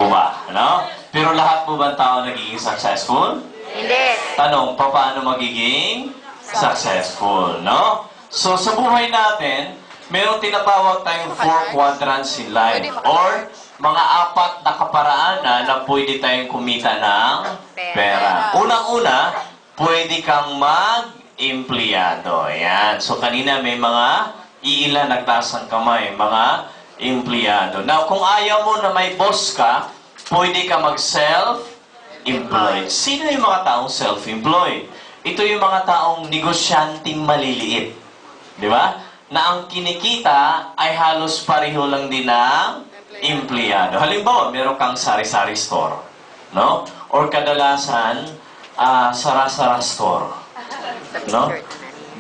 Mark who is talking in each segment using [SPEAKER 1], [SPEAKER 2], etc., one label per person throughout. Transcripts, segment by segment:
[SPEAKER 1] ba? Ano? Pero lahat po ba ng tao nagiging successful?
[SPEAKER 2] Hindi.
[SPEAKER 1] Tanong, paano magiging successful, no? So, sa buhay natin, mayroong tinatawag tayong 4 quadrants in life or mga 4 na kaparaanan na pwede tayong kumita ng pera. Unang-una, pwede kang mag-empleyado. Ayan. So, kanina may mga iilan nagtaas ang kamay, mga empleyado. Now, kung ayaw mo na may boss ka, pwede ka mag-self-employed. Sino yung mga taong self-employed? Ito yung mga taong negosyanteng maliliit. Di ba? Na ang kinikita ay halos pareho lang din ng empleyado. Halimbawa, meron kang sari-sari store. No? Or kadalasan, sara-sara store. No?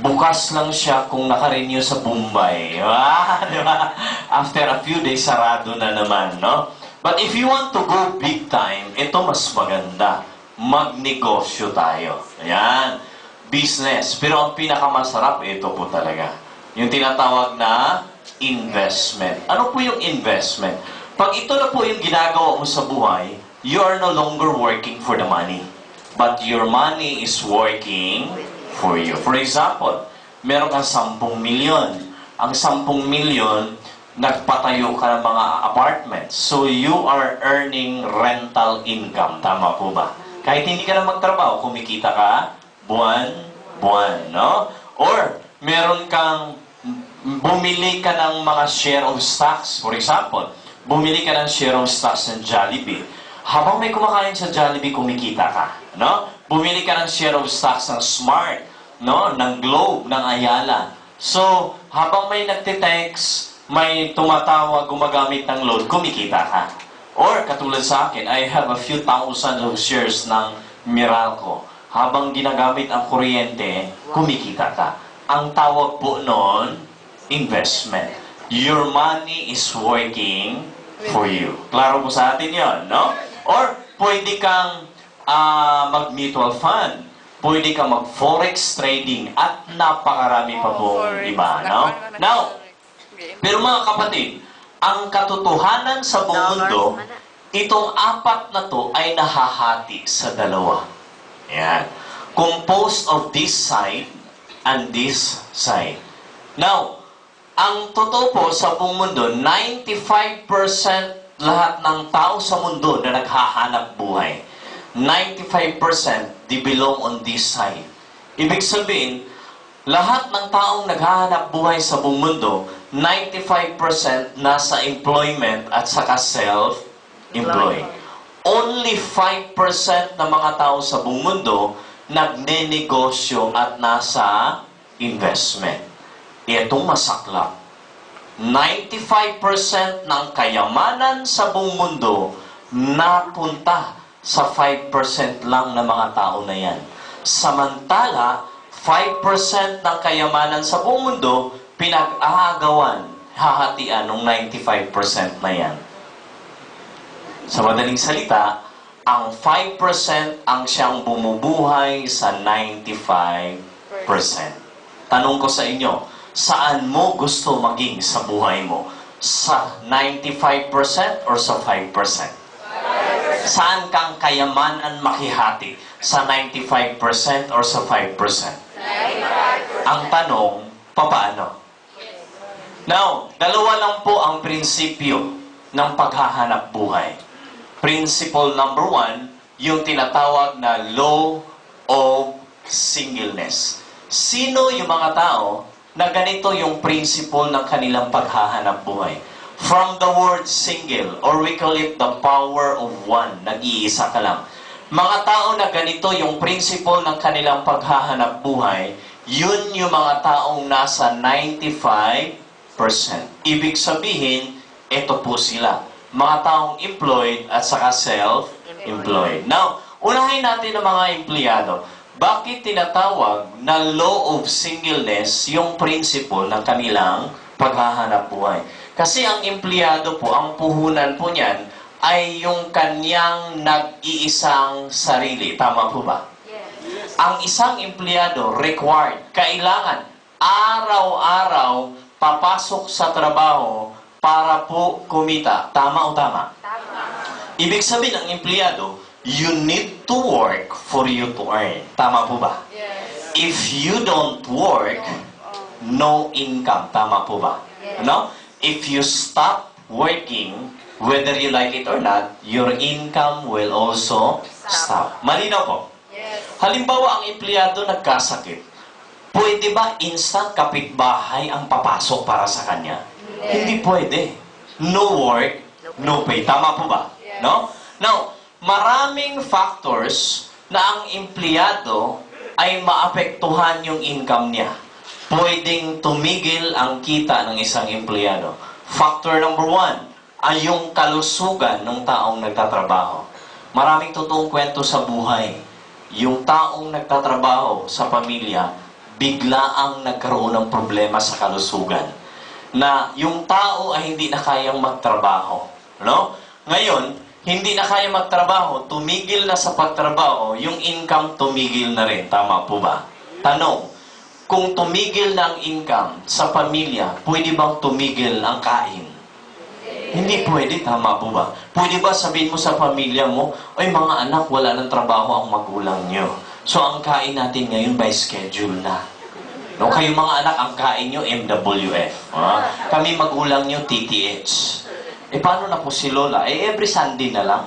[SPEAKER 1] Bukas lang siya kung naka-renew sa Bombay. Di ba? After a few days, sarado na naman. No? But if you want to go big time, ito mas maganda. Magnegosyo tayo. Ayan. Business. Pero ang pinakamasarap, ito po talaga. Yung tinatawag na investment. Ano po yung investment? Pag ito na po yung ginagawa mo sa buhay, you are no longer working for the money. But your money is working for you. For example, meron kang 10 milyon. Ang 10 milyon, nagpatayo ka ng mga apartments. So, you are earning rental income. Tama po ba? Kahit hindi ka na magtrabaho, kumikita ka buwan-buwan, no? Or, meron kang bumili ka ng mga share of stocks. For example, bumili ka ng share of stocks ng Jollibee. Habang may kumakain sa Jollibee, kumikita ka, no? Bumili ka ng share of stocks ng Smart, no? Ng Globe, ng Ayala. So, habang may nagtitext, may tumatawag, gumagamit ng load, kumikita ka. Or, katulad sa akin, I have a few thousand of shares ng Meralco. Habang ginagamit ang kuryente, kumikita ka. Ang tawag po noon, investment. Your money is working for you. Klaro po sa atin yon, no? Or, pwede kang mag-mutual fund. Pwede kang mag-forex trading at napakarami pa pong iba, no? Now, pero mga kapatid, ang katotohanan sa buong mundo, itong 4 na to ay nahahati sa 2. Yan. Composed of this side and this side. Now, ang totoo po sa buong mundo, 95% lahat ng tao sa mundo na naghahanap buhay, 95% they belong on this side. Ibig sabihin, lahat ng taong naghahanap buhay sa buong mundo, 95% nasa employment at saka self-employed. Only 5% ng mga tao sa buong mundo nagnenegosyo at nasa investment. Itong masaklap. 95% ng kayamanan sa buong mundo napunta sa 5% lang ng mga tao na yan. Samantala, 5% ng kayamanan sa buong mundo, pinag-aagawan, hahatian ng 95% na yan. Sa madaling salita, ang 5% ang siyang bumubuhay sa 95%. Tanong ko sa inyo, saan mo gusto maging sa buhay mo? Sa 95% or sa 5%? Saan kang kayamanan makihati? Sa 95% or sa 5%? Ang tanong, paano? Now, 2 lang po ang prinsipyo ng paghahanap buhay. Principle number 1, yung tinatawag na law of singleness. Sino yung mga tao na ganito yung principle ng kanilang paghahanap buhay? From the word single, or we call it the power of one, nag-iisa ka lang. Mga tao na ganito yung principle ng kanilang paghahanap buhay, yun yung mga taong nasa 95%. Ibig sabihin, ito po sila. Mga taong employed at saka self-employed. Now, unahin natin ang mga empleyado. Bakit tinatawag na law of singleness yung principle ng kanilang paghahanap buhay? Kasi ang empleyado po, ang puhunan po niyan, ay yung kanyang nag-iisang sarili. Tama po ba?
[SPEAKER 2] Yes.
[SPEAKER 1] Ang isang empleyado, required, kailangan, araw-araw, papasok sa trabaho para po kumita. Tama o tama?
[SPEAKER 2] Tama.
[SPEAKER 1] Ibig sabihin ng empleyado, you need to work for you to earn. Tama po ba?
[SPEAKER 2] Yes.
[SPEAKER 1] If you don't work, no income. Tama po ba? No? If you stop working, whether you like it or not, your income will also stop. Malinaw po?
[SPEAKER 2] Yes.
[SPEAKER 1] Halimbawa, ang empleyado nagkasakit. Pwede ba instant kapitbahay ang papasok para sa kanya? Hindi pwede. No work, no pay. Tama po ba? No? Now, maraming factors na ang empleyado ay maapektuhan yung income niya. Pwedeng tumigil ang kita ng isang empleyado. Factor number 1 ay yung kalusugan ng taong nagtatrabaho. Maraming totoong kwento sa buhay. Yung taong nagtatrabaho sa pamilya, biglaang nagkaroon ng problema sa kalusugan. Na yung tao ay hindi na kayang magtrabaho. No? Ngayon, hindi na kaya magtrabaho, tumigil na sa pagtrabaho, yung income tumigil na rin. Tama po ba? Tanong, kung tumigil na ang income sa pamilya, pwede bang tumigil ang kain? Hindi pwede, tama po ba? Pwede ba sabihin mo sa pamilya mo, ay mga anak, wala ng trabaho ang magulang nyo. So ang kain natin ngayon by schedule na. No, kayo mga anak, ang kain nyo MWF. Kami magulang nyo TTH. Paano na po si Lola? Every Sunday na lang.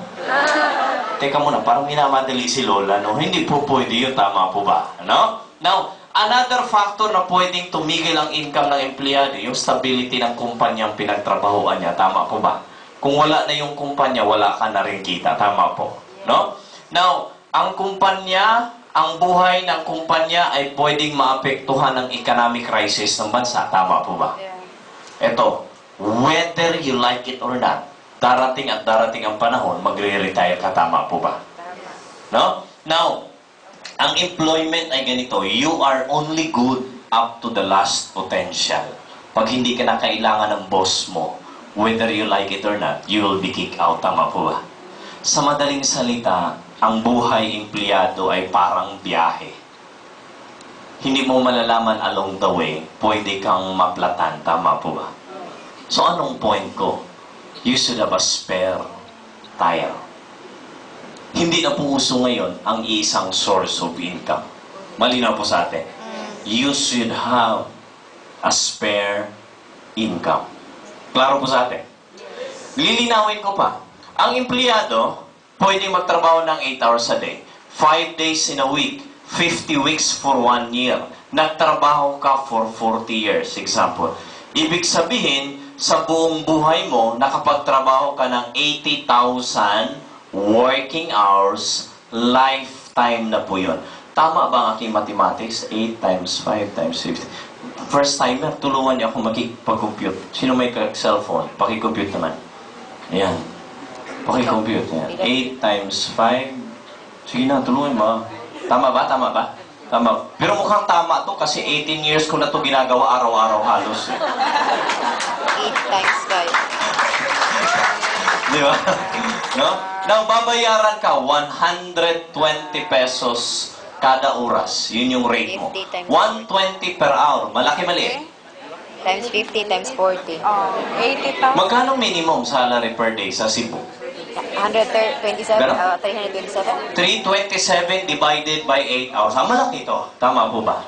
[SPEAKER 1] Teka muna, parang minamadali si Lola, no? Hindi po pwede yun, tama po ba? No? Now, another factor na pwedeng tumigil ang income ng empleyado, yung stability ng kumpanyang pinagtrabahoan niya, tama po ba? Kung wala na yung kumpanya, wala ka na rin kita, tama po? No? Now, ang kumpanya, ang buhay ng kumpanya ay pwedeng maapektuhan ng economic crisis ng bansa, tama po ba? Ito, whether you like it or not, darating at darating ang panahon, magre-retire ka, tama po ba? No? Now, ang employment ay ganito, you are only good up to the last potential. Pag hindi ka na kailangan ng boss mo, whether you like it or not, you will be kicked out, tama po ba? Sa madaling salita, ang buhay empleyado ay parang biyahe. Hindi mo malalaman along the way, pwede kang maplatan, tama po ba? So, anong point ko? You should have a spare tire. Hindi na po uso ngayon ang isang source of income. Malinaw po sa atin. You should have a spare income. Klaro po sa atin. Lilinawin ko pa. Ang empleyado, pwedeng magtrabaho ng 8 hours a day, 5 days in a week, 50 weeks for 1 year. Nagtrabaho ka for 40 years. Example. Ibig sabihin, sa buong buhay mo, nakapagtrabaho ka ng 80,000 working hours, lifetime na po yun. Tama ba ang aking mathematics? 8 times 5 times 50. First timer, tulungan niyo ako makipag-compute. Sino may cellphone? Paki-compute naman. Ayan. Paki-compute. Ayan. 8 times 5. Sige na, tulungan mo. Tama ba? Tama ba? Tama. Pero mukhang tama to kasi 18 years ko na to ginagawa araw-araw halos.
[SPEAKER 2] 8 times 5.
[SPEAKER 1] Di ba? No? Now, babayaran ka 120 pesos kada oras. Yun yung rate mo. 120 per hour. Malaki mali.
[SPEAKER 2] Times 50 times 40.
[SPEAKER 3] 80,000.
[SPEAKER 1] Magkano minimum salary per day sa Cebu?
[SPEAKER 2] 127?
[SPEAKER 1] Pero?
[SPEAKER 2] 327?
[SPEAKER 1] 327 divided by 8 hours. Malaki ito. Tama po ba?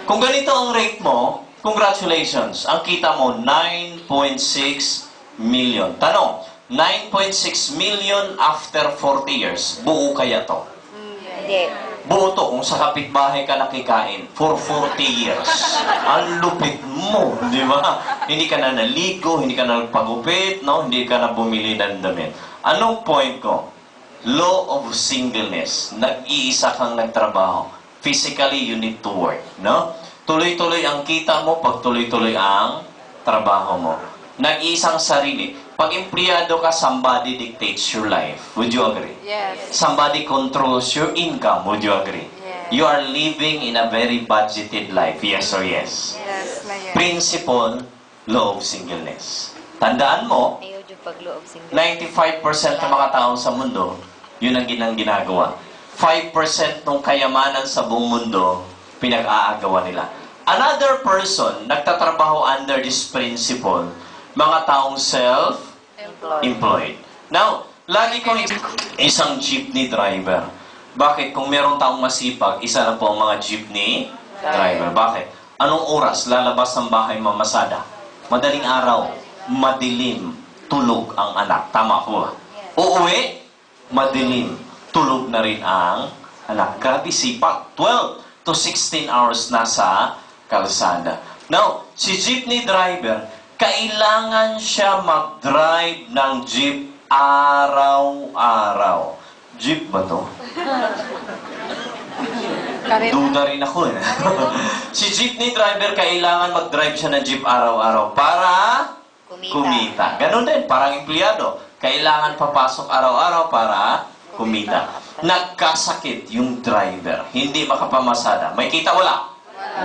[SPEAKER 1] Kung ganito ang rate mo, congratulations. Ang kita mo, 9.6 million. Tanong, 9.6 million after 40 years. Buo kaya to?
[SPEAKER 2] Hindi.
[SPEAKER 1] Buo to kung sa kapitbahay ka nakikain for 40 years. Ang lupit mo, di ba? Hindi ka na naligo, hindi ka na nagpagupit, no? Hindi ka na bumili ng damit. Anong point ko? Law of singleness. Nag-iisa kang nagtrabaho. Physically, you need to work, no? Tuloy-tuloy ang kita mo pag tuloy-tuloy ang trabaho mo. Nag-iisang sarili. Pag empleyado ka, somebody dictates your life. Would you agree?
[SPEAKER 3] Yes.
[SPEAKER 1] Somebody controls your income. Would you agree?
[SPEAKER 3] Yes.
[SPEAKER 1] You are living in a very budgeted life. Yes or yes?
[SPEAKER 3] Yes na yan.
[SPEAKER 1] Principle, law of singleness. Tandaan mo,
[SPEAKER 2] Ayaw yung pag-loob single.
[SPEAKER 1] 95% ng mga tao sa mundo, yun ang ginagawa. 5% ng kayamanan sa buong mundo, pinag-aagawa nila. Another person, nagtatrabaho under this principle, mga taong self-employed. Now, lagi kong isang jeepney driver. Bakit? Kung meron taong masipag, isa na po ang mga jeepney driver. Bakit? Anong oras lalabas ng bahay mamasada? Madaling araw, madilim, tulog ang anak. Tama po ba? Uuwi, madilim, tulog na rin ang anak. Grabe sipag. 12 to 16 hours na sa kalsada. Now, si jeepney driver, kailangan siya mag-drive ng jeep araw-araw. Jeep ba to? Duda rin ako eh. Si jeepney driver, kailangan mag-drive siya ng jeep araw-araw para kumita. Ganon din, parang empleyado. Kailangan papasok araw-araw para kumita. Nagkasakit yung driver. Hindi makapamasada. May kita wala?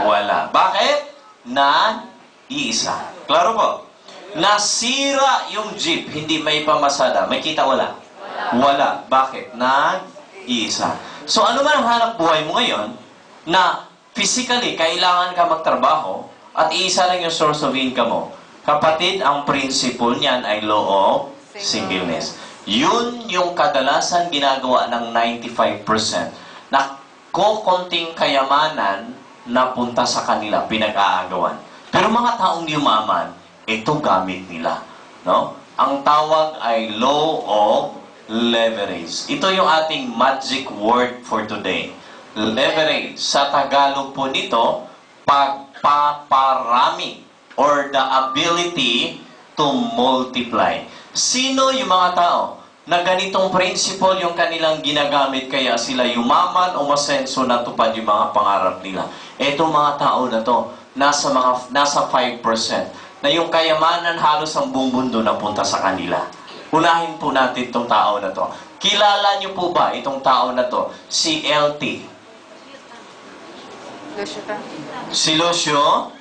[SPEAKER 1] Wala. Bakit? Nag-iisa. Klaro po? Nasira yung jeep. Hindi may pamasada. May kita wala? Wala. Bakit? Nag-iisa. So ano man ang hanap buhay mo ngayon na physically kailangan ka magtrabaho at iisa lang yung source of income mo. Kapatid, ang principle niyan ay law of singleness. Yun yung kadalasan ginagawa ng 95% na kokonting kayamanan na punta sa kanila, pinag-aagawan. Pero mga taong yumaman, ito gamit nila. No? Ang tawag ay law of leverage. Ito yung ating magic word for today. Leverage. Sa Tagalog po nito, pagpaparami or the ability to multiply. Sino yung mga tao na ganitong principle yung kanilang ginagamit kaya sila yumaman o masenso na tupad yung mga pangarap nila? Etong mga tao na to, nasa 5% na yung kayamanan halos ang buong mundo na punta sa kanila. Unahin po natin itong tao na to. Kilala niyo po ba itong tao na to? Si LT. Si Lucio.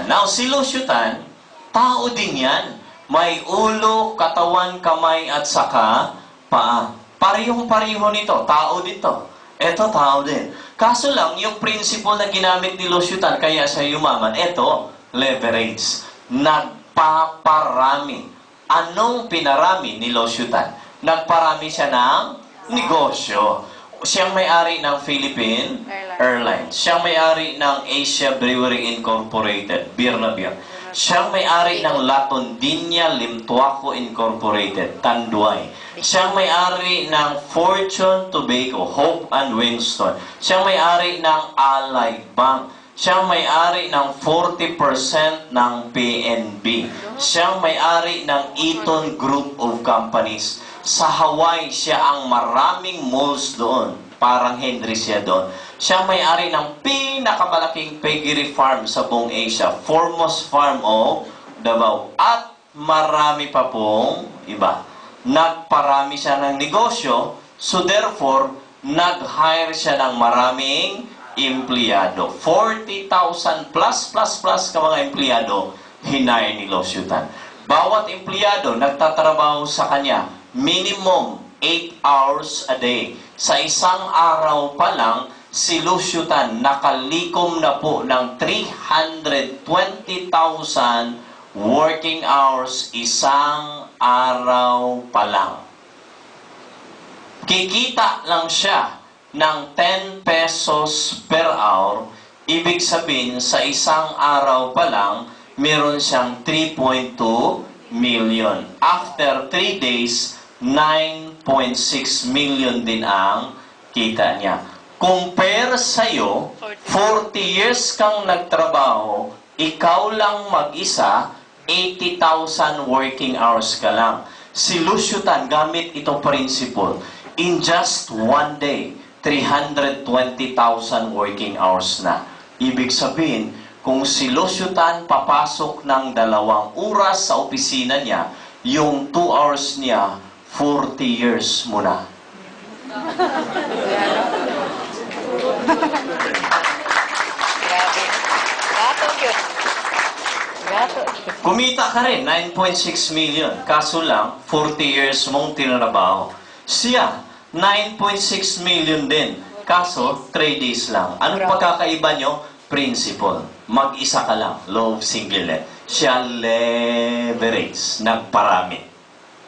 [SPEAKER 1] Now, si Lucio Tan, tao din yan. May ulo, katawan, kamay, at saka paa. Parehong-pareho nito. Tao dito. Ito, tao din. Kaso lang, yung principle na ginamit ni Lucio Tan, kaya siya yumaman, ito, leverage. Nagpaparami. Anong pinarami ni Lucio Tan? Nagparami siya ng negosyo. Siyang may-ari ng Philippine Airlines. Siyang may-ari ng Asia Brewery Incorporated, beer na beer. Siyang may-ari ng Latondinia Limtuaco Incorporated, Tanduay. Siyang may-ari ng Fortune Tobacco, Hope and Winston. Siyang may-ari ng Allied Bank. Siyang may-ari ng 40% ng PNB. Siyang may-ari ng Eaton Group of Companies. Sa Hawaii, siya ang maraming malls doon. Parang Henry siya doon. Siyang may-ari ng pinakamalaking piggery farm sa buong Asia. Foremost Farm of Davao. At marami pa pong iba. Nagparami siya ng negosyo. So therefore, nag-hire siya ng maraming empleyado. 40,000 plus ka mga empleyado, hinay ni Lucio Tan. Bawat empleyado nagtatrabaho sa kanya minimum 8 hours a day. Sa isang araw pa lang, si Lucio Tan nakalikom na po ng 320,000 working hours isang araw pa lang. Kikita lang siya ng 10 pesos per hour, ibig sabihin sa isang araw pa lang, meron siyang 3.2 million. After 3 days, 9.6 million din ang kita niya. Compare sa'yo, 40 years kang nagtrabaho, ikaw lang mag-isa, 80,000 working hours ka lang. Si Lucio Tan, gamit itong principle, in just one day, 320,000 working hours na. Ibig sabihin, kung si Lucio Tan papasok ng 2 oras sa opisina niya, yung 2 hours niya, 40 years muna.
[SPEAKER 2] Grabe. Gato yun. Gato.
[SPEAKER 1] Kumita ka rin, 9.6 million. Kaso lang, 40 years mong tinrabaho. Siya, 9.6 million din. Kaso, 3 days lang. Anong pagkakaiba nyo? Principle. Mag-isa ka lang. Law of singleness. Siya leverage. Nagparami.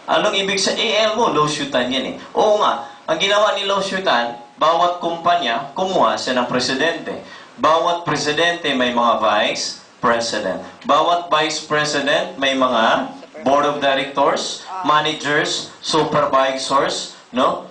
[SPEAKER 1] Anong ibig sa AL mo? Losyutan yan eh. Oo nga, ang ginawa ni Losyutan, bawat kumpanya, kumuha siya ng presidente. Bawat presidente may mga vice president. Bawat vice president may mga board of directors, managers, supervisors, no?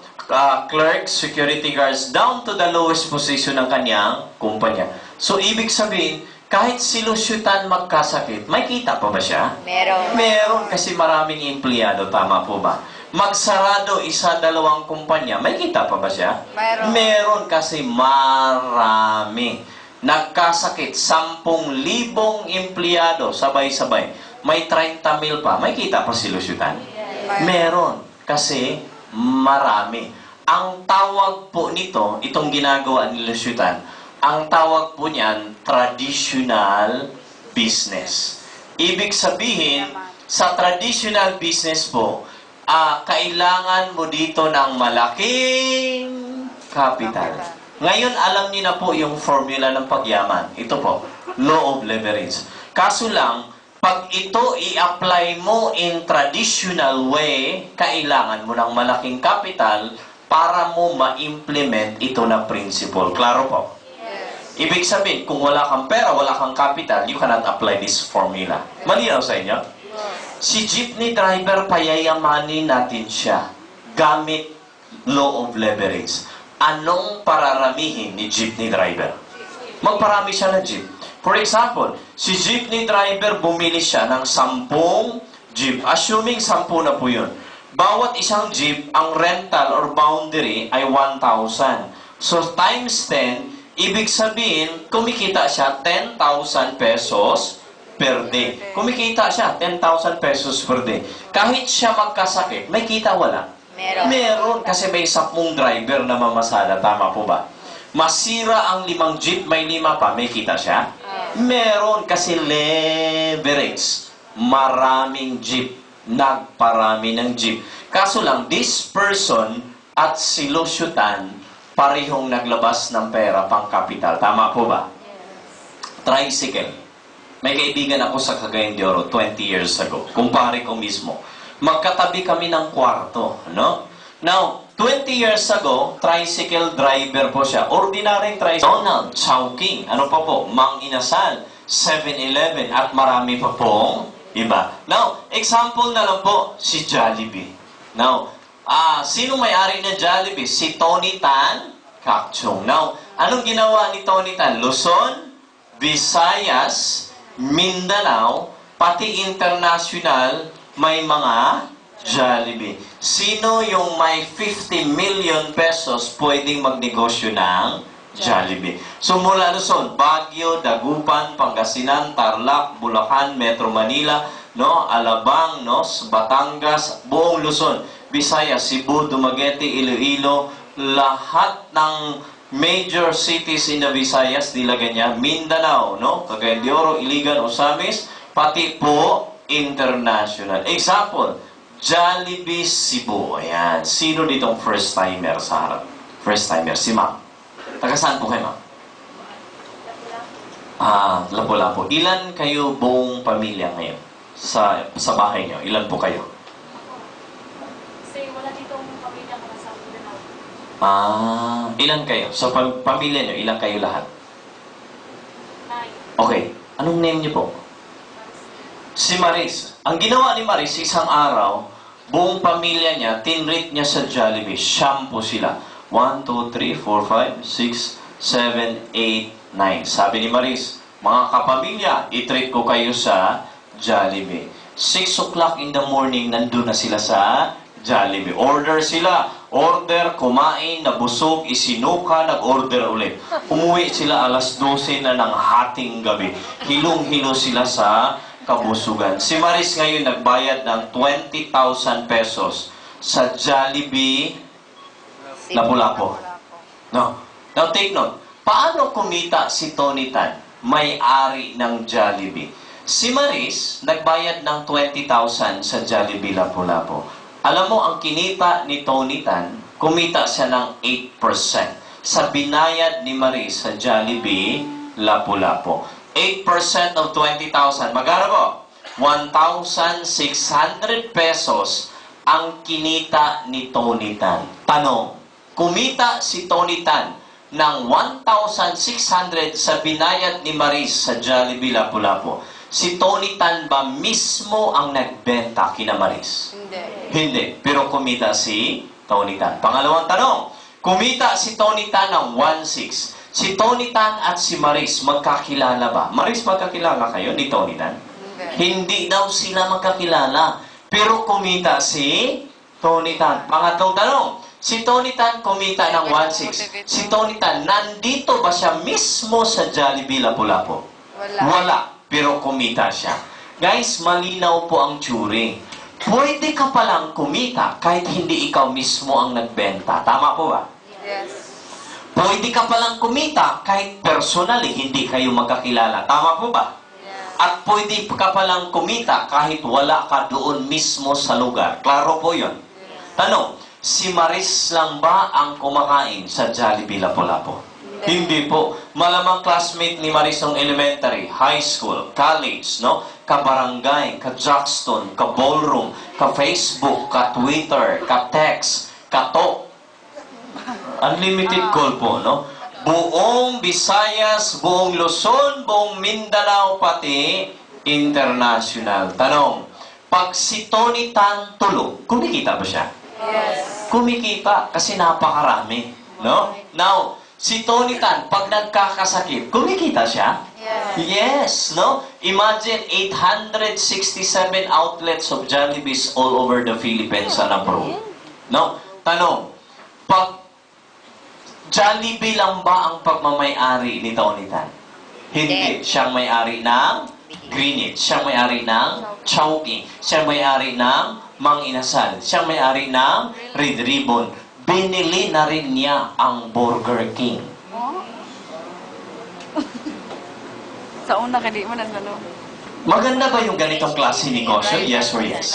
[SPEAKER 1] Clerks, security guards, down to the lowest position ng kanyang kumpanya. So, ibig sabihin, kahit si Lusyutan magkasakit, may kita pa ba siya?
[SPEAKER 2] Meron.
[SPEAKER 1] Meron kasi maraming empleyado, tama po ba? Magsarado isa, dalawang kumpanya, may kita pa ba siya?
[SPEAKER 3] Meron.
[SPEAKER 1] Meron kasi marami. Nagkasakit, 10,000 empleyado, sabay-sabay. May 30,000 pa, may kita pa si Lusyutan? Meron. Kasi marami. Ang tawag po nito, itong ginagawa ni Lusyutan, ang tawag po niyan, traditional business. Ibig sabihin, sa traditional business po, kailangan mo dito ng malaking capital. Ngayon, alam niyo na po yung formula ng pagyaman. Ito po, law of leverage. Kaso lang, pag ito i-apply mo in traditional way, kailangan mo ng malaking capital para mo ma-implement ito na principle. Klaro po? Ibig sabihin, kung wala kang pera, wala kang capital, you cannot apply this formula. Malinaw sa inyo? Si jeepney driver, payayamanin natin siya gamit law of leverage. Anong pararamihin ni jeepney driver? Magparami siya ng jeep. For example, si jeepney driver, bumili siya ng 10 jeep. Assuming 10 na po yun. Bawat isang jeep, ang rental or boundary ay 1,000. So, times 10, ibig sabihin, kumikita siya 10,000 pesos per day. Kumikita siya 10,000 pesos per day. Kahit siya magkasakit, may kita wala?
[SPEAKER 2] Meron.
[SPEAKER 1] Meron kasi may 10 driver na mamasada. Tama po ba? Masira ang 5 jeep, may 5 pa, may kita siya? Meron kasi leverage. Maraming jeep. Nagparami ng jeep. Kaso lang, this person at si Lusyutan, parehong naglabas ng pera pang kapital. Tama po ba? Tricycle. May kaibigan ako sa Cagayan de Oro 20 years ago. Kumpare ko mismo. Magkatabi kami ng kwarto. No? Now, 20 years ago, tricycle driver po siya. Ordinaryong tricycle. Donald, Chowking, ano pa po? Mang Inasal, 7-Eleven, at marami pa pong iba. Now, example na lang po, si Jollibee. Now, sino may-ari ng Jollibee? Si Tony Tan Kakchong. Now, anong ginawa ni Tony Tan? Luzon, Visayas, Mindanao, pati international, may mga Jollibee. Sino yung may 50 million pesos pwedeng magnegosyo ng Jollibee? So mula Luzon, Baguio, Dagupan, Pangasinan, Tarlac, Bulacan, Metro Manila, no, Alabang, no, Batangas, buong Luzon, Visayas, Cebu, Dumaguete, Iloilo, lahat ng major cities in the Visayas, nilagay niya, Mindanao, no, Cagayan de Oro, Iligan, Osamis, pati po international. Example, Jollibee Cebu. Ayan. Sino ditong first timer sa harap? First timer, si Ma'am. Taga saan po kayo, Ma'am? Lapu-Lapu. Ilan kayo buong pamilya ngayon? Sa bahay niyo? Ilan po kayo?
[SPEAKER 4] Kasi wala ditong pamilya ko sa Mindanao.
[SPEAKER 1] Ilan kayo? Sa pamilya niyo, ilan kayo lahat?
[SPEAKER 4] 9.
[SPEAKER 1] Okay. Anong name niyo po? Si Maris. Ang ginawa ni Maris, isang araw, buong pamilya niya, tinrate niya sa Jollibee. Shampoo sila. 1, 2, 3, 4, 5, 6, 7, 8, 9. Sabi ni Maris, mga kapamilya, i-treat ko kayo sa Jollibee. 6 o'clock in the morning, nandun na sila sa Jollibee. Order sila. Order, kumain, nabusog, isinuka, nag-order ulit. Umuwi sila alas 12 na ng hating gabi. Hilong-hilo sila sa kabusugan. Si Maris ngayon nagbayad ng 20,000 pesos sa Jollibee Lapu-Lapu. No. Now take note. Paano kumita si Tony Tan, may-ari ng Jollibee? Si Maris nagbayad ng 20,000 sa Jollibee Lapu-Lapu. Alam mo, ang kinita ni Tony Tan, kumita siya ng 8% sa binayad ni Maris sa Jollibee Lapu-Lapu. 8% of 20,000. Magkano po? 1,600 pesos ang kinita ni Tony Tan? Tanong, kumita si Tony Tan ng 1,600 sa binayad ni Maris sa Jollibee Lapu-Lapu. Si Tony Tan ba mismo ang nagbenta kina Maris?
[SPEAKER 3] Hindi.
[SPEAKER 1] Hindi. Pero kumita si Tony Tan. Pangalawang tanong, kumita si Tony Tan ng 1,600. Si Tony Tan at si Maris, magkakilala ba? Maris, magkakilala kayo ni Tony Tan? Hindi daw sila magkakilala. Pero kumita si Tony Tan. Pangatlong tanong, si Tony Tan kumita ng 1,600. Si Tony Tan, nandito ba siya mismo sa Jollibee Lapu-Lapu?
[SPEAKER 3] Wala.
[SPEAKER 1] Wala. Pero kumita siya. Guys, malinaw po ang jury. Pwede ka palang kumita kahit hindi ikaw mismo ang nagbenta. Tama po ba?
[SPEAKER 3] Yes.
[SPEAKER 1] Pwede ka palang kumita kahit personally hindi kayo magkakilala. Tama po ba? At pwede ka palang kumita kahit wala ka doon mismo sa lugar. Klaro po yun. Tanong, si Maris lang ba ang kumakain sa Jollibee Lapu-Lapu? Hindi po. Malamang classmate ni Maris ng elementary, high school, college, no? Ka-barangay, ka-Jackson, ka-ballroom, ka-Facebook, ka-Twitter, ka-text, ka-talk. Unlimited call po, no? Buong Visayas, buong Luzon, buong Mindanao, pati international. Tanong, pag si Tony Tan tulog, kumikita ba siya?
[SPEAKER 3] Yes.
[SPEAKER 1] Kumikita kasi napakarami, no? Now, si Tony Tan, pag nagkakasakit, kumikita siya? Yes, no? Imagine 867 outlets of Jollibees all over the Philippines and abroad. No? Tanong, pag Jollibee lang ba ang pagmamay-ari ni Tony Tan? Hindi. Siyang may-ari ng Greenwich. Siyang may-ari ng Chowking. Siyang may-ari ng Mang Inasal. Siyang may-ari ng Red Ribbon. Binili na rin niya ang Burger King.
[SPEAKER 3] Sa una, kadi mo na sa loob.
[SPEAKER 1] Maganda ba yung ganitong klase negosyo? Yes or yes?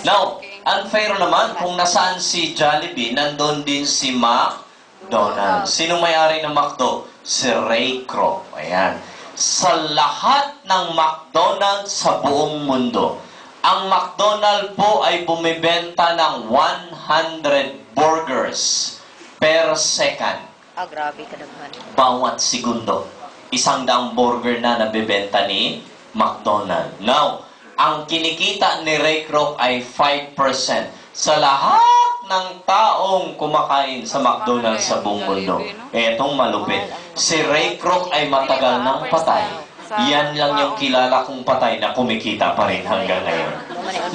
[SPEAKER 1] Now, unfair naman kung nasaan si Jollibee, nandun din si McDonald's. Sino may-ari ng McDo? Si Ray Kroc. Ayan. Sa lahat ng McDonald's sa buong mundo, ang McDonald's po ay bumibenta ng 100 burgers per second.
[SPEAKER 2] Ah, grabe ka naman.
[SPEAKER 1] Bawat segundo. 100 burger na nabibenta ni McDonald's. Now, ang kinikita ni Ray Kroc ay 5% sa lahat ng taong kumakain sa McDonald's sa buong mundo. Etong malupit. Si Ray Kroc ay matagal nang patay. Yan lang yung kilala kong patay na kumikita pa rin hanggang ngayon.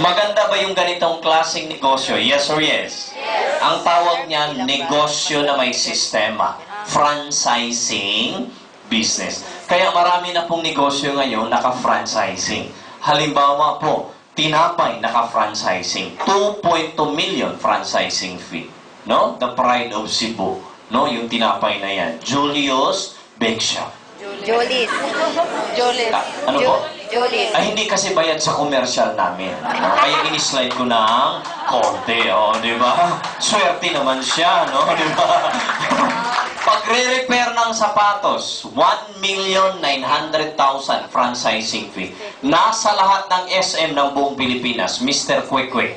[SPEAKER 1] Maganda ba yung ganitong klaseng negosyo? Yes or yes? Ang tawag niyan, negosyo na may sistema. Franchising business. Kaya marami na pong negosyo ngayon naka-franchising. Halimbawa po, tinapay naka-franchising. 2.2 million franchising fee. No? The Pride of Cebu. No? Yung tinapay na yan. Julius Bake Shop.
[SPEAKER 2] Jolis.
[SPEAKER 3] Jolis.
[SPEAKER 1] Ano po?
[SPEAKER 2] Jolis.
[SPEAKER 1] Ay, hindi kasi bayad sa commercial namin. Kaya in-slide ko ng konti, di ba? Swerte naman siya, no? Di ba? Pagre-repair ng sapatos, 1,900,000 franchising fee. Nasa lahat ng SM ng buong Pilipinas, Mr. Kwek-Kwek.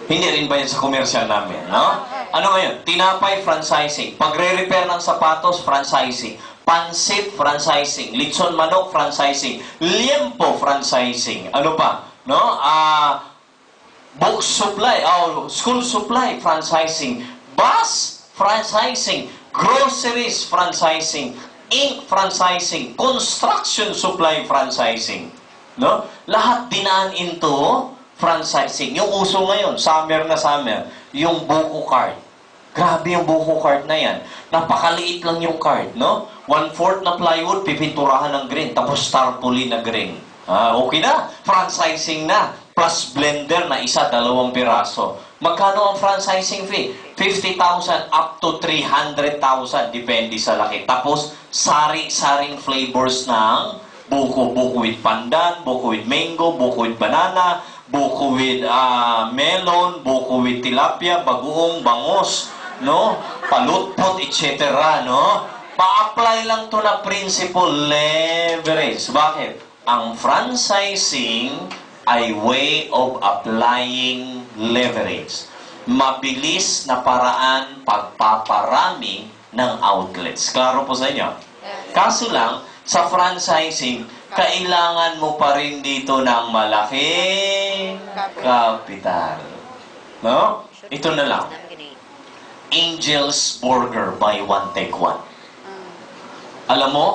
[SPEAKER 1] Hindi rin ba yan sa commercial namin, no? Ano ngayon? Tinapay, franchising. Pagre-repair ng sapatos, franchising. Pansit, franchising. Litson manok, franchising. Liempo, franchising. Ano pa? No? Book supply, school supply, franchising. Bus, franchising. Groceries, franchising. Ink, franchising. Construction supply, franchising. No? Lahat dinaan into franchising. Yung uso ngayon, summer na summer, yung buko card. Grabe yung buko card na yan. Napakaliit lang yung card, no? 1/4 na plywood, pipinturahan ng green, tapos tarpaulin na green. Okay na. Franchising na. Plus blender na isa, 2 piraso. Magkano ang franchising fee? 50,000 up to 300,000, depende sa laki. Tapos, sari-saring flavors ng buko. Buko with pandan, buko with mango, buko with banana, buko with melon, buko with tilapia, bagoong, bangos, no? Palutpot, etc., no? Pa-apply lang to na principle leverage. Bakit? Ang franchising ay way of applying leverage. Mabilis na paraan pagpaparami ng outlets. Klaro po sa inyo? Kaso lang, sa franchising, kailangan mo pa rin dito ng malaking capital. No? Ito na lang. Angel's Burger by One Take One. Alam mo,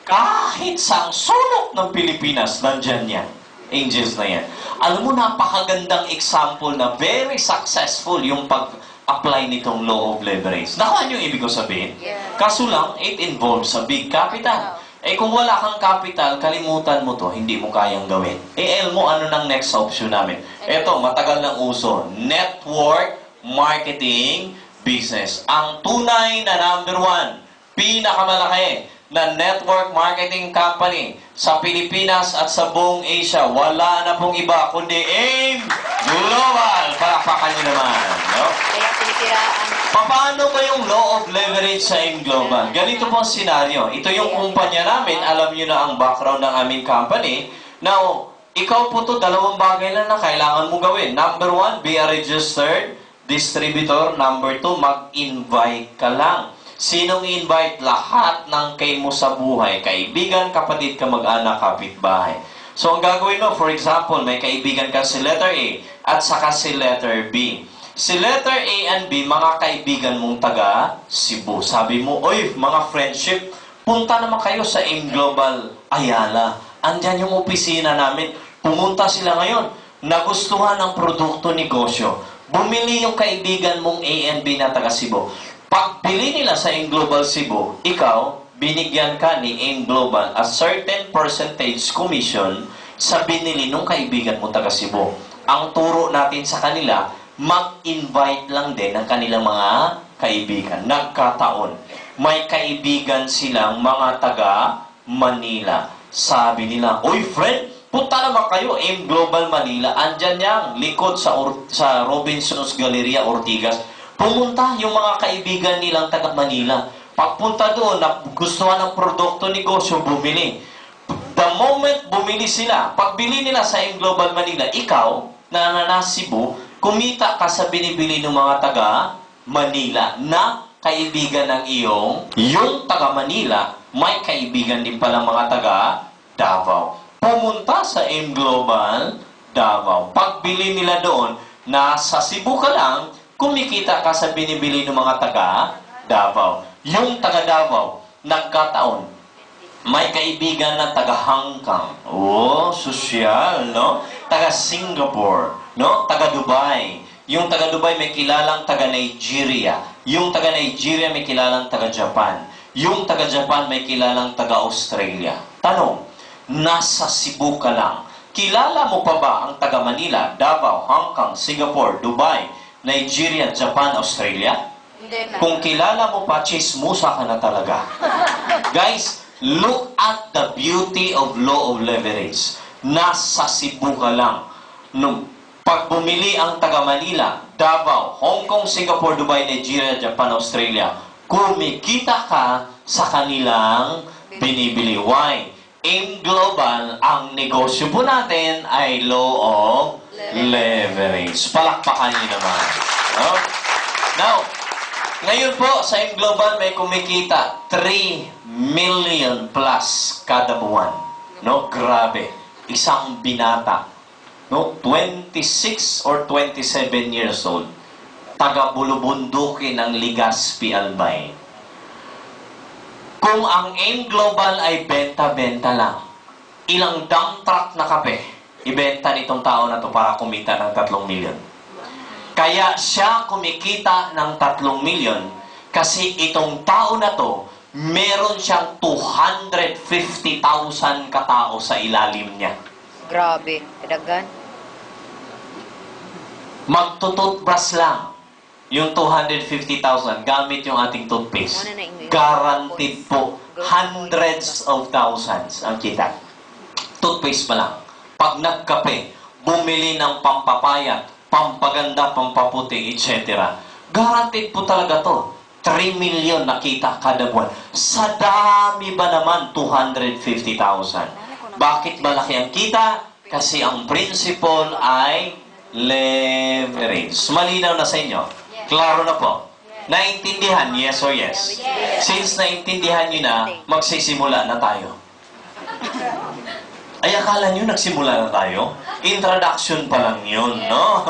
[SPEAKER 1] kahit sa sulok ng Pilipinas, nandyan yan. Angels na yan. Alam mo, napakagandang example na very successful yung pag-apply nitong law of leverage. Nakuha niyo yung ibig ko sabihin? Kaso lang, it involves a big capital. Eh kung wala kang capital, kalimutan mo to, hindi mo kayang gawin. Eh, mo, ano nang next option namin? Eto, matagal ng uso. Network marketing business. Ang tunay na number 1, pinakamalaki na network marketing company sa Pilipinas at sa buong Asia. Wala na pong iba, kundi AIM Global. Palakpakan nyo naman. No?
[SPEAKER 2] Kaya pinipiraan.
[SPEAKER 1] Paano ba yung law of leverage sa AIM Global? Ganito po ang senaryo. Ito yung kumpanya namin. Alam nyo na ang background ng aming company. Now, ikaw po to, dalawang bagay lang na kailangan mo gawin. Number 1, be a registered distributor. Number 2, mag-invite ka lang. Sinong invite? Lahat ng kay mo sa buhay. Kaibigan, kapatid, kamag-anak, kapitbahay. So, ang gagawin mo, for example, may kaibigan ka si letter A at saka si letter B. Si letter A and B, mga kaibigan mong taga Cebu. Sabi mo, oy, mga friendship, punta naman kayo sa AIM Global Ayala. Andyan yung opisina namin. Pumunta sila ngayon. Nagustuhan ang produkto negosyo. Bumili yung kaibigan mong A and B na taga Cebu. Pagbili nila sa AIM Global Cebu, ikaw, binigyan ka ni AIM Global a certain percentage commission sa binili ng kaibigan mo taga Cebu. Ang turo natin sa kanila, mag-invite lang din ng kanilang mga kaibigan. Nagkataon, may kaibigan silang mga taga Manila. Sabi nila, oy friend, punta naman kayo, AIM Global Manila. Andyan yang likod sa Robinson's Galleria, Ortigas. Pumunta yung mga kaibigan nilang taga Manila. Pagpunta doon, gustuhan ng produkto negosyo, bumili. The moment bumili sila, pagbili nila sa AIM Global Manila, ikaw, na nasa Cebu, kumita ka sa binibili ng mga taga Manila na kaibigan ng yung taga Manila, may kaibigan din palang mga taga Davao. Pumunta sa AIM Global Davao. Pagbili nila doon, nasa Cebu ka lang, kumikita ka sa binibili ng mga taga Davao. Yung taga Davao, nagkataon, may kaibigan na taga Hong Kong. Oh, sosyal, no? Taga Singapore, no? Taga Dubai. Yung taga Dubai may kilalang taga Nigeria. Yung taga Nigeria may kilalang taga Japan. Yung taga Japan may kilalang taga Australia. Tanong, nasa Cebu ka lang. Kilala mo pa ba ang taga Manila, Davao, Hong Kong, Singapore, Dubai, Nigeria, Japan, Australia?
[SPEAKER 3] Hindi na.
[SPEAKER 1] Kung kilala mo pa, chismusa ka na talaga. Guys, look at the beauty of law of leverage. Nasa Cebu ka lang. Nung pag bumili ang taga Manila, Davao, Hong Kong, Singapore, Dubai, Nigeria, Japan, Australia, kumikita ka sa kanilang binibili. Why? AIM Global, ang negosyo po natin ay law of leverage. Palakpakan niyo naman. No? Now, ngayon po sa AIM Global may kumikita 3 million plus kada buwan. No? Grabe. Isang binata. No? 26 or 27 years old. Taga-Bulubundukin ng Legazpi, Albay. Kung ang AIM Global ay benta-benta lang, ilang dump truck na kape, ibenta nitong tao na to para kumita ng 3 million. Kaya siya kumikita ng 3 million kasi itong tao na to, meron siyang 250,000 katao sa ilalim niya.
[SPEAKER 2] Grabe, kadagan.
[SPEAKER 1] Magtututbrush lang yung 250,000 gamit yung ating toothpaste. Guaranteed po, hundreds of thousands ang kita. Toothpaste pa lang. Pag nagkape, bumili ng pampapayat, pampaganda, pampaputi, etc. Guaranteed po talaga to. 3 million nakita kada buwan. Sa dami ba naman 250,000? Bakit malaki ang kita? Kasi ang principle ay leverage. Malinaw na sa inyo? Klaro na po? Naintindihan? Yes or yes? Since naintindihan nyo na, magsisimula na tayo. Ay, akala nyo nagsimula na tayo? Introduction pa lang yun, no?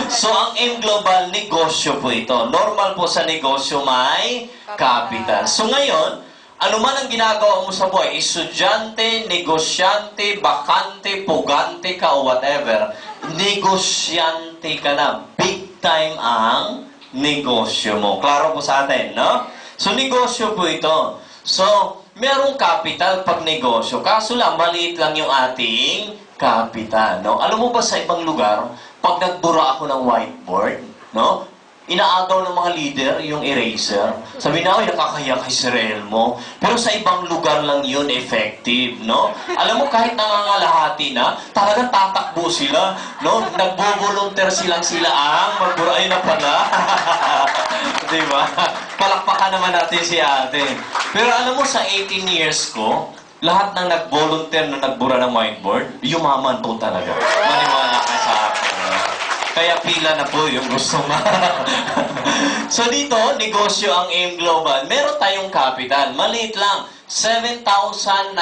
[SPEAKER 1] So, ang M Global, negosyo po ito. Normal po sa negosyo may capital. So, ngayon, ano man ang ginagawa mo sa buhay, estudyante, negosyante, bakante, pugante ka o whatever, negosyante ka na. Big time ang negosyo mo. Klaro po sa atin, no? So, negosyo po ito. So, merong capital pag negosyo. Kaso lang, maliit lang yung ating capital, no? Alam mo ba sa ibang lugar, pag nagbura ako ng whiteboard, no? Inaagaw ng mga leader yung eraser. Sabi na, ay, nakakaya kay Sir Elmo. Pero sa ibang lugar lang yun effective, no? Alam mo, kahit nangangalahati na, talagang tatakbo sila, no? Nagbo-volunteer silang sila ang magbura. Ay, na pala. Diba? Palakpakan naman natin si ate. Pero alam mo, sa 18 years ko, lahat ng nag-volunteer na nagbura ng whiteboard, yumaman po talaga. Maniwala ka sa akin. No? Kaya pila na po yung gusto mo. So dito, negosyo ang AIM Global. Meron tayong capital. Maliit lang. 7,980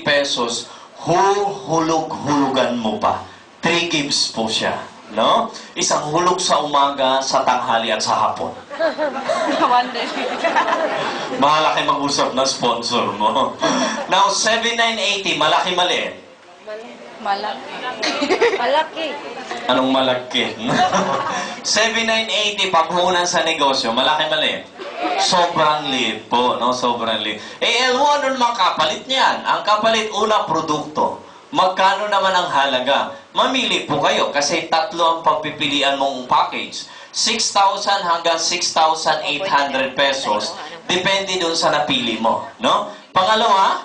[SPEAKER 1] pesos. Hulog-hulugan mo pa. 3 gives po siya. No? Isang hulog sa umaga, sa tanghali at sa hapon.
[SPEAKER 3] One day.
[SPEAKER 1] Bahala kayo mag-usap na sponsor mo. Now, 7,980, malaki maliit.
[SPEAKER 3] Malaki.
[SPEAKER 2] Malaki.
[SPEAKER 1] Anong malaki? 7,980, paghunan sa negosyo, malaki maliit. Sobrang liit po, no? Sobrang liit. Eh, L1, ano naman kapalit niyan? Ang kapalit, una, produkto. Magkano naman ang halaga? Mamili po kayo kasi tatlo ang pagpipilian mong package. 6,000 hanggang 6,800 pesos. Depende dun sa napili mo. No? Pangalawa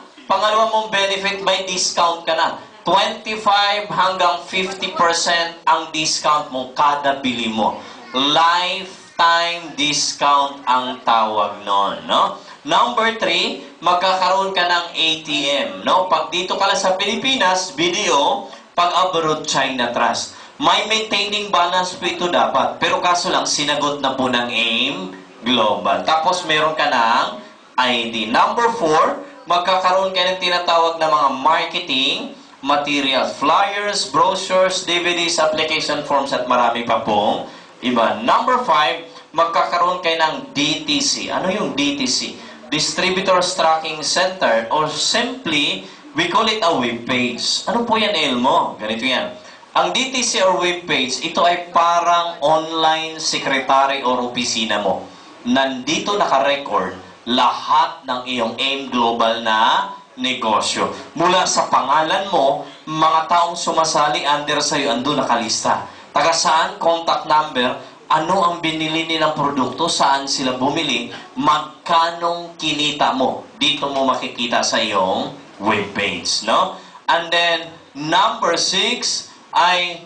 [SPEAKER 1] mong benefit, may discount ka na. 25 hanggang 50% ang discount mo kada bili mo. Lifetime discount ang tawag nun. No? Number 3, magkakaroon ka ng ATM. No? Pag dito ka lang sa Pilipinas, BDO, pag abroad, China Trust. May maintaining balance po ito dapat. Pero kaso lang, sinagot na po ng AIM Global. Tapos meron ka ng ID. Number 4, magkakaroon ka ng tinatawag na mga marketing materials, flyers, brochures, DVDs, application forms, at marami pa pong iba. Number 5, magkakaroon kayo ng DTC. Ano yung DTC? Distributors Tracking Center, or simply, we call it a web page. Ano po yan, Elmo? Ganito yan. Ang DTC or web page, ito ay parang online secretary or opisina mo. Nandito naka-record lahat ng iyong AIM Global na negosyo. Mula sa pangalan mo, mga taong sumasali under sa'yo, ando nakalista. Taga saan, contact number, ano ang binili nilang produkto, saan sila bumili, magkanong kinita mo. Dito mo makikita sa iyong webpage, no? And then, number 6, ay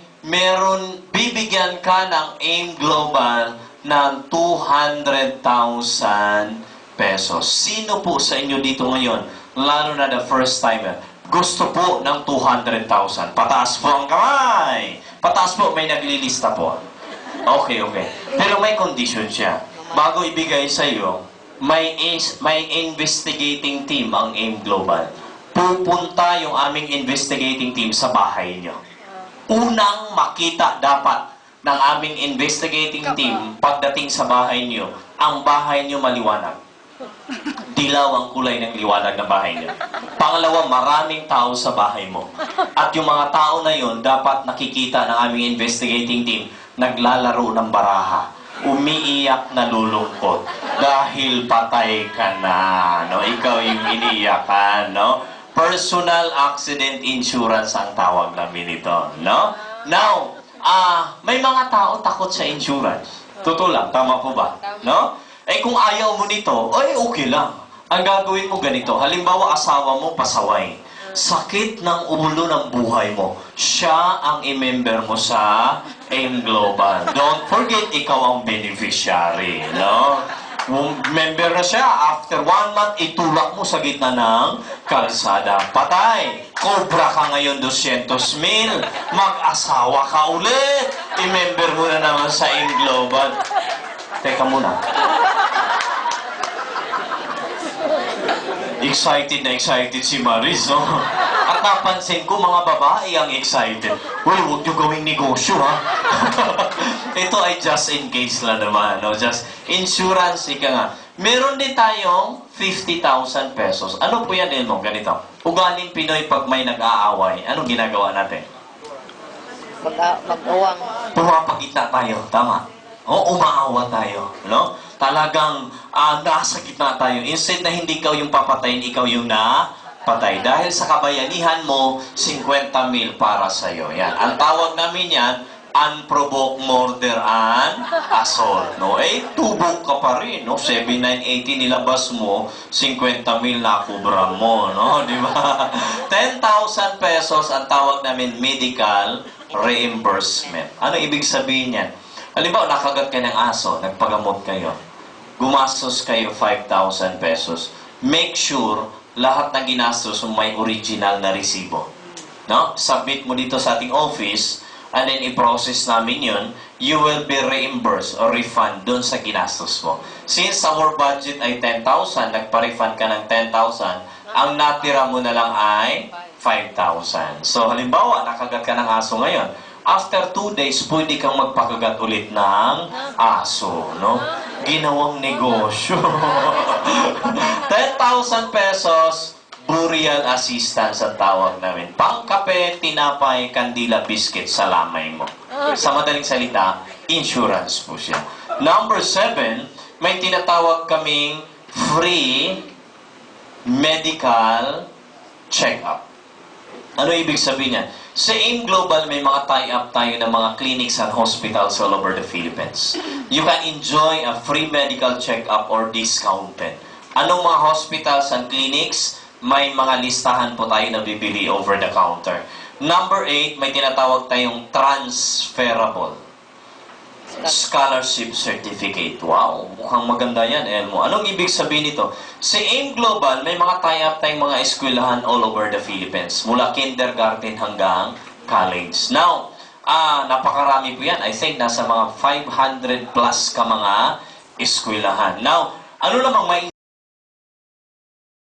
[SPEAKER 1] bibigyan ka ng AIM Global ng 200,000 pesos. Sino po sa inyo dito ngayon, lalo na the first timer, gusto po ng 200,000? Pataas po ang kamay. Pataas po, may naglilista po. Okay. Pero may condition siya. Bago ibigay sa iyo, may investigating team ang AIM Global. Pupunta yung aming investigating team sa bahay niyo. Unang makita dapat ng aming investigating team pagdating sa bahay niyo, ang bahay niyo maliwanag. Dilaw ang kulay ng liwanag ng bahay niyo. Pangalawa, maraming tao sa bahay mo. At yung mga tao na yun, dapat nakikita ng aming investigating team, naglalaro ng baraha, umiiyak na lulungkot, dahil patay ka na, no? Ikaw yung iniiyakan, no? Personal accident insurance ang tawag namin ito, no? Now, may mga tao takot sa insurance. Totoo lang, tama po ba? No? Eh kung ayaw mo nito, ay okay lang. Ang gagawin mo ganito, halimbawa asawa mo pasaway. Sakit ng ulo ng buhay mo. Siya ang i-member mo sa AIM Global. Don't forget, ikaw ang beneficiary, no? Member na siya, after 1 month, itulak mo sa gitna ng kalsada. Patay! Cobra ka ngayon 200,000. Mag-asawa ka ulit. I-member mo na naman sa Global. Teka muna. Excited na excited si Maris, no? At napansin ko, mga babae ang excited. Uy, huwag niyo gawing negosyo, ha? Ito ay just in case lang naman, no? Just insurance, ika nga. Meron din tayong 50,000 pesos. Ano po yan, Elmo? Ganito. Ugaling Pinoy pag may nag-aaway. Anong ginagawa natin?
[SPEAKER 2] Mag-uwang.
[SPEAKER 1] Pumapagitna tayo, tama? O, umaawa tayo, no? Talagang nasa gitna tayo. Instead na hindi ikaw yung papatayin, ikaw yung napatay. Dahil sa kabayanihan mo, 50,000 para sa'yo. Yan. Ang tawag namin yan, unprovoked murder and assault. No? Eh, tubok ka pa rin. No? 7,980 nilabas mo, 50,000 nakubra mo. No? Di ba? 10,000 pesos ang tawag namin medical reimbursement. Ano ibig sabihin yan? Halimbawa, nakagat ka ng aso, nagpagamot kayo. Gumastos kayo 5,000 pesos. Make sure lahat ng ginastos may original na resibo. No? Submit mo dito sa ating office and then i-process namin yun. You will be reimbursed or refund doon sa ginastos mo. Since our budget ay 10,000, nagpa-refund ka ng 10,000, ang natira mo na lang ay 5,000. So, halimbawa, nakagat ka ng aso ngayon. After 2 days, pwede kang magpakagat ulit ng aso, no? Ginawang negosyo. 10,000 pesos, burial assistance ang tawag namin. Pangkape, tinapay, kandila, biscuit sa lamay mo. Sa madaling salita, insurance po siya. Number 7, may tinatawag kaming free medical check-up. Ano ibig sabihin niyan? Sa AIM Global, may mga tie-up tayo ng mga clinics and hospitals all over the Philippines. You can enjoy a free medical check-up or discounted. Anong mga hospitals and clinics? May mga listahan po tayo na bibili over the counter. Number 8, may tinatawag tayong transferable scholarship certificate. Wow, mukhang maganda yan, Elmo. Anong ibig sabihin nito? Sa AIM Global, may mga tie-up tayong mga eskwelahan all over the Philippines. Mula kindergarten hanggang college. Now, napakarami po yan. I think nasa mga 500 plus ka mga eskwelahan. Now, ano namang may